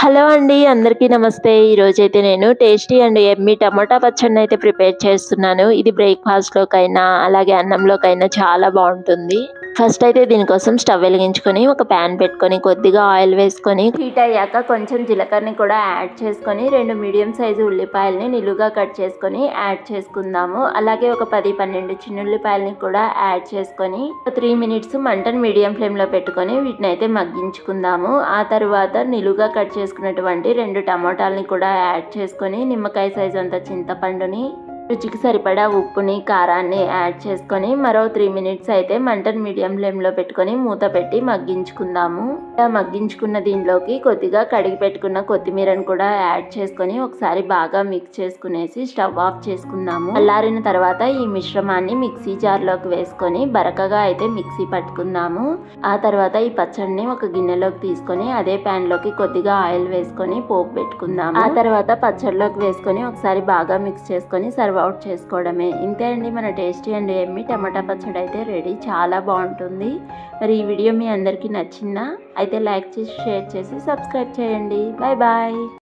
Hello అండి. అందరికీ నమస్తే. ఈరోజైతే నేను టేస్టీ అండ్ యమ్మీ టమాటా పచ్చడినైతే ప్రిపేర్ చేస్తున్నాను. ఇది బ్రేక్‌ఫాస్ట్‌లోకైనా, అలాగే అన్నంలోకైనా చాలా బావుంటుంది. ఫస్ట్ అయితే దీనికోసం స్టవ్ వెలిగించుకొని, ఒక పాన్ పెట్టుకొని, కొద్దిగా ఆయిల్ వేసుకొని, హీట్ అయ్యాక కొంచెం జీలకర్రని కూడా యాడ్ చేసుకొని, 2 మీడియం సైజు ఉల్లిపాయలని నిలువుగా కట్ చేసుకొని యాడ్ చేసుకుందాము. అలాగే ఒక 10, 12 చిన్నుల్లిపాయలని కూడా యాడ్ చేసుకొని, 3 మినిట్స్ మంటను మీడియం ఫ్లేమ్‌లో పెట్టుకొని వీటినైతే మగ్గించుకుందాము. ఆ తర్వాత నిలువుగా కట్ చేసుకున్నటువంటి 2 టమాటాలని కూడా యాడ్ చేసుకొని, నిమ్మకాయ సైజ్ అంత చింతపండుని, రుచికి సరిపడా ఉప్పుని, కారాన్ని యాడ్ చేసుకొని మరో 3 మినిట్స్ అయితే మంటను మీడియం ఫ్లేమ్‌లో పెట్టుకొని మూత పెట్టి మగ్గించుకుందాము. ఇలా మగ్గించుకున్న దీనిలోకి కొద్దిగా కడిగి పెట్టుకున్న కొత్తిమీరను కూడా యాడ్ చేసుకొని ఒకసారి బాగా మిక్స్ చేసుకునేసి స్టవ్ ఆఫ్ చేసుకుందాము. చల్లారిన తర్వాత ఈ మిశ్రమాన్ని మిక్సీ జార్లోకి వేసుకొని బరకగా అయితే మిక్సీ పట్టుకుందాము. ఆ తర్వాత ఈ పచ్చడిని ఒక గిన్నెలోకి తీసుకొని అదే ప్యాన్లోకి కొద్దిగా ఆయిల్ వేసుకొని పోపు పెట్టుకుందాము. ఆ తర్వాత పచ్చడిలోకి వేసుకొని ఒకసారి బాగా మిక్స్ చేసుకొని సర్వ్ అవుట్ చేసుకోవడమే. ఇంతే అండి, మన టేస్టీ అండ్ యమ్మీ టమాటా పచ్చడి అయితే రెడీ. చాలా బాగుంటుంది. మరి ఈ వీడియో మీ అందరికీ నచ్చిందా? అయితే లైక్ చేసి, షేర్ చేసి, సబ్స్క్రైబ్ చేయండి. Bye bye.